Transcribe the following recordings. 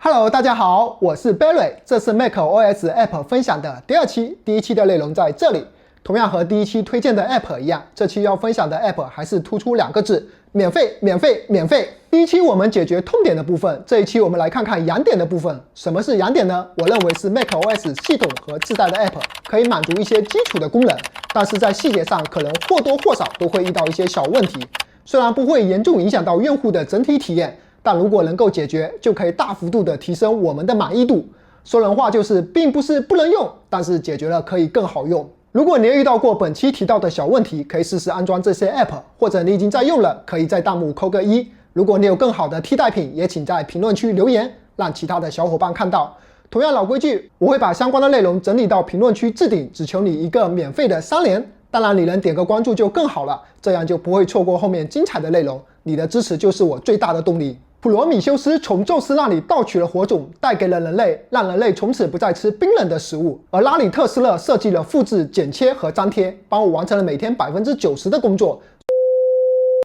Hello， 大家好，我是 Barry， 这是 macOS App 分享的第二期，第一期的内容在这里。同样和第一期推荐的 App 一样，这期要分享的 App 还是突出两个字：免费，免费，免费。第一期我们解决痛点的部分，这一期我们来看看痒点的部分。什么是痒点呢？我认为是 macOS 系统和自带的 App 可以满足一些基础的功能，但是在细节上可能或多或少都会遇到一些小问题。虽然不会严重影响到用户的整体体验，但如果能够解决，就可以大幅度的提升我们的满意度。说人话就是，并不是不能用，但是解决了可以更好用。如果你也遇到过本期提到的小问题，可以试试安装这些 App， 或者你已经在用了，可以在弹幕扣个1。如果你有更好的替代品，也请在评论区留言，让其他的小伙伴看到。同样老规矩，我会把相关的内容整理到评论区置顶，只求你一个免费的3连。当然你能点个关注就更好了，这样就不会错过后面精彩的内容。你的支持就是我最大的动力。普罗米修斯从宙斯那里盗取了火种，带给了人类，让人类从此不再吃冰冷的食物。而拉里特斯勒设计了复制、剪切和粘贴，帮我完成了每天90%的工作。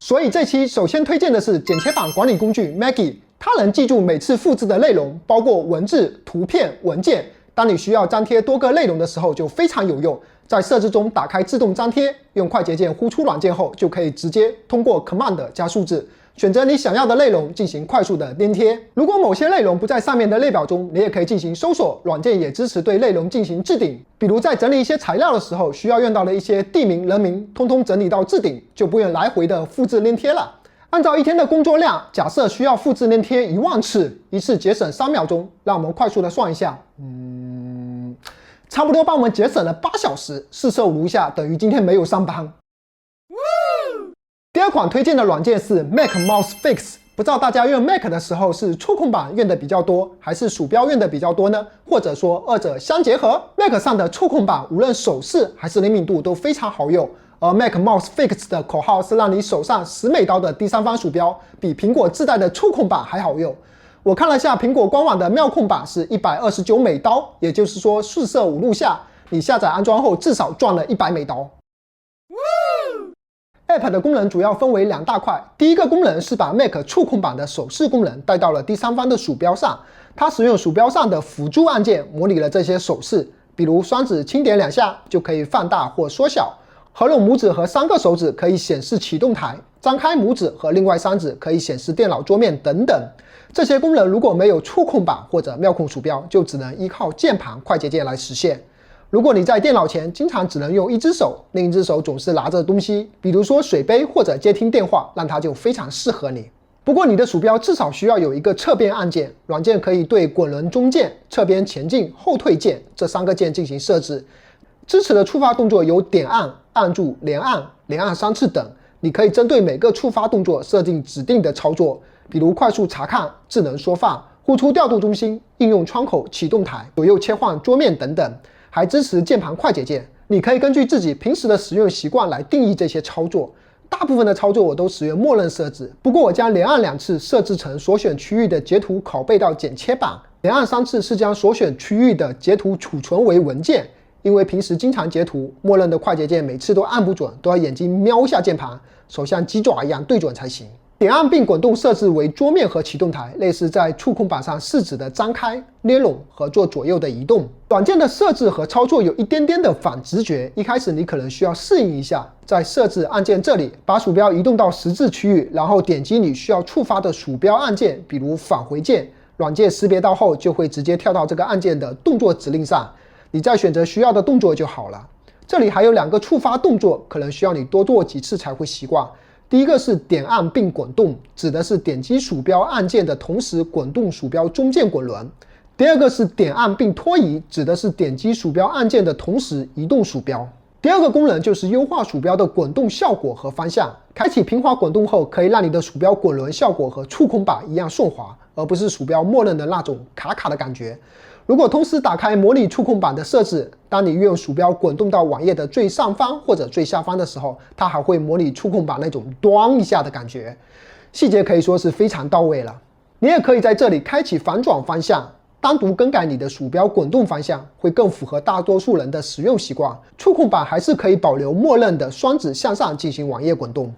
所以这期首先推荐的是剪切板管理工具 Maggie， 它能记住每次复制的内容，包括文字、图片、文件。当你需要粘贴多个内容的时候就非常有用。在设置中打开自动粘贴，用快捷键呼出软件后，就可以直接通过 Command 加数字选择你想要的内容进行快速的粘贴。如果某些内容不在上面的列表中，你也可以进行搜索，软件也支持对内容进行置顶。比如在整理一些材料的时候，需要用到的一些地名、人名，通通整理到置顶，就不用来回的复制粘贴了。按照一天的工作量，假设需要复制粘贴1万次，一次节省3秒钟。让我们快速的算一下，差不多帮我们节省了8小时，四舍五入下等于今天没有上班。第二款推荐的软件是 Mac Mouse Fix， 不知道大家用 Mac 的时候是触控板用的比较多，还是鼠标用的比较多呢？或者说二者相结合？ Mac 上的触控板无论手势还是灵敏度都非常好用，而 Mac Mouse Fix 的口号是让你手上10美刀的第三方鼠标比苹果自带的触控板还好用。我看了下苹果官网的妙控板是129美刀，也就是说四舍五入下，你下载安装后至少赚了100美刀。App 的功能主要分为2大块，第一个功能是把 Mac 触控板的手势功能带到了第三方的鼠标上，它使用鼠标上的辅助按键模拟了这些手势，比如双指轻点2下就可以放大或缩小，合拢拇指和3个手指可以显示启动台，张开拇指和另外3指可以显示电脑桌面等等。这些功能如果没有触控板或者妙控鼠标，就只能依靠键盘快捷键来实现。如果你在电脑前经常只能用一只手，另一只手总是拿着东西，比如说水杯或者接听电话，那它就非常适合你。不过你的鼠标至少需要有一个侧边按键，软件可以对滚轮中键、侧边前进、后退键这3个键进行设置。支持的触发动作有点按、按住、连按、连按3次等。你可以针对每个触发动作设定指定的操作，比如快速查看、智能缩放、呼出调度中心、应用窗口、启动台、左右切换桌面等等。还支持键盘快捷键，你可以根据自己平时的使用习惯来定义这些操作。大部分的操作我都使用默认设置，不过我将连按2次设置成所选区域的截图拷贝到剪切板，连按3次是将所选区域的截图储存为文件。因为平时经常截图，默认的快捷键每次都按不准，都要眼睛瞄一下键盘，手像鸡爪一样对准才行。点按并滚动设置为桌面和启动台，类似在触控板上4指的张开、捏拢和做左右的移动。软件的设置和操作有一点点的反直觉，一开始你可能需要适应一下。在设置按键这里，把鼠标移动到十字区域，然后点击你需要触发的鼠标按键，比如返回键。软件识别到后，就会直接跳到这个按键的动作指令上，你再选择需要的动作就好了。这里还有2个触发动作，可能需要你多做几次才会习惯。第一个是点按并滚动，指的是点击鼠标按键的同时滚动鼠标中键滚轮。第二个是点按并拖移，指的是点击鼠标按键的同时移动鼠标。第二个功能就是优化鼠标的滚动效果和方向。开启平滑滚动后，可以让你的鼠标滚轮效果和触控板一样顺滑，而不是鼠标默认的那种卡卡的感觉。如果同时打开模拟触控板的设置，当你用鼠标滚动到网页的最上方或者最下方的时候，它还会模拟触控板那种咣一下的感觉，细节可以说是非常到位了。你也可以在这里开启反转方向，单独更改你的鼠标滚动方向，会更符合大多数人的使用习惯。触控板还是可以保留默认的双指向上进行网页滚动。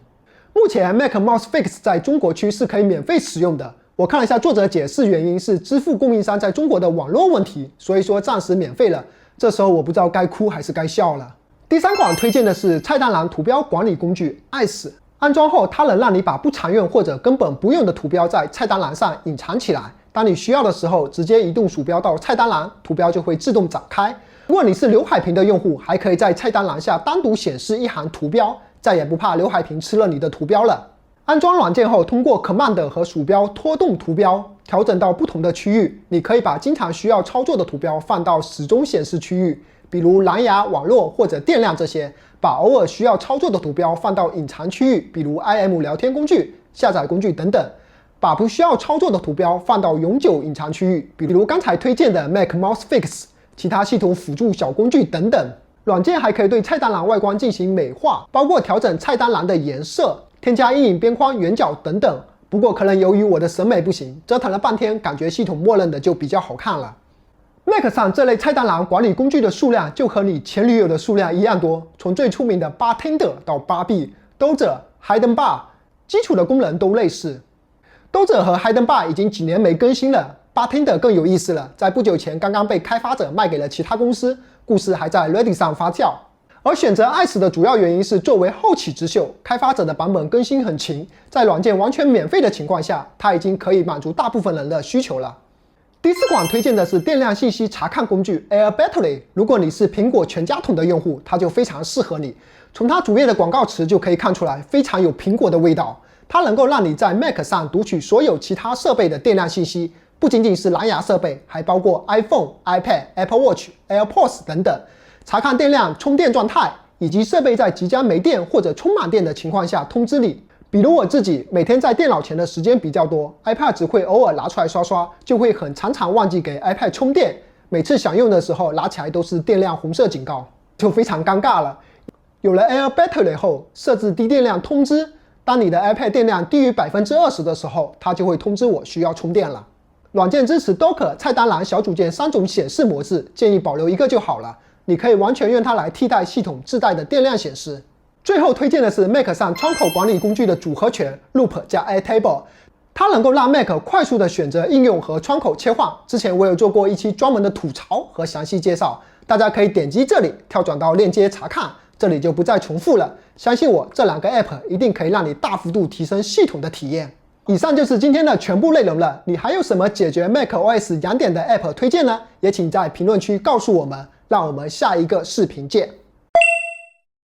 目前 Mac Mouse Fix 在中国区是可以免费使用的，我看了一下作者解释，原因是支付供应商在中国的网络问题，所以说暂时免费了。这时候我不知道该哭还是该笑了。第3款推荐的是菜单栏图标管理工具 Ice。安装后，它能让你把不常用或者根本不用的图标在菜单栏上隐藏起来。当你需要的时候，直接移动鼠标到菜单栏，图标就会自动展开。如果你是刘海屏的用户，还可以在菜单栏下单独显示一行图标，再也不怕刘海屏吃了你的图标了。安装软件后，通过 Command 和鼠标拖动图标，调整到不同的区域。你可以把经常需要操作的图标放到始终显示区域，比如蓝牙、网络或者电量这些；把偶尔需要操作的图标放到隐藏区域，比如 IM 聊天工具、下载工具等等；把不需要操作的图标放到永久隐藏区域，比如刚才推荐的 Mac Mouse Fix、其他系统辅助小工具等等。软件还可以对菜单栏外观进行美化，包括调整菜单栏的颜色、添加阴影边框、圆角等等。不过可能由于我的审美不行，折腾了半天，感觉系统默认的就比较好看了。Mac 上这类菜单栏管理工具的数量就和你前女友的数量一样多，从最出名的 Bartender 到 Barbie、Dozer、Hidden Bar， 基础的功能都类似。Dozer 和 Hidden Bar 已经几年没更新了， Bartender 更有意思了，在不久前刚刚被开发者卖给了其他公司，故事还在 Reddit 上发酵。而选择 Ice 的主要原因是作为后起之秀，开发者的版本更新很勤，在软件完全免费的情况下，它已经可以满足大部分人的需求了。第4款推荐的是电量信息查看工具 Air Battery。如果你是苹果全家桶的用户，它就非常适合你。从它主页的广告词就可以看出来，非常有苹果的味道。它能够让你在 Mac 上读取所有其他设备的电量信息，不仅仅是蓝牙设备，还包括 iPhone、iPad、Apple Watch、AirPods 等等。查看电量、充电状态，以及设备在即将没电或者充满电的情况下通知你。比如我自己每天在电脑前的时间比较多， iPad 只会偶尔拿出来刷刷，就会很常忘记给 iPad 充电，每次想用的时候拿起来都是电量红色警告，就非常尴尬了。有了 Air Battery 后，设置低电量通知，当你的 iPad 电量低于 20% 的时候，它就会通知我需要充电了。软件支持 Docker、菜单栏、小组件3种显示模式，建议保留一个就好了。你可以完全用它来替代系统自带的电量显示。最后推荐的是 Mac 上窗口管理工具的组合拳 Loop 加 Airtable， 它能够让 Mac 快速的选择应用和窗口切换。之前我有做过一期专门的吐槽和详细介绍，大家可以点击这里跳转到链接查看，这里就不再重复了。相信我，这2个 App 一定可以让你大幅度提升系统的体验。以上就是今天的全部内容了，你还有什么解决 macOS 痒点的 App 推荐呢？也请在评论区告诉我们，让我们下一个视频见。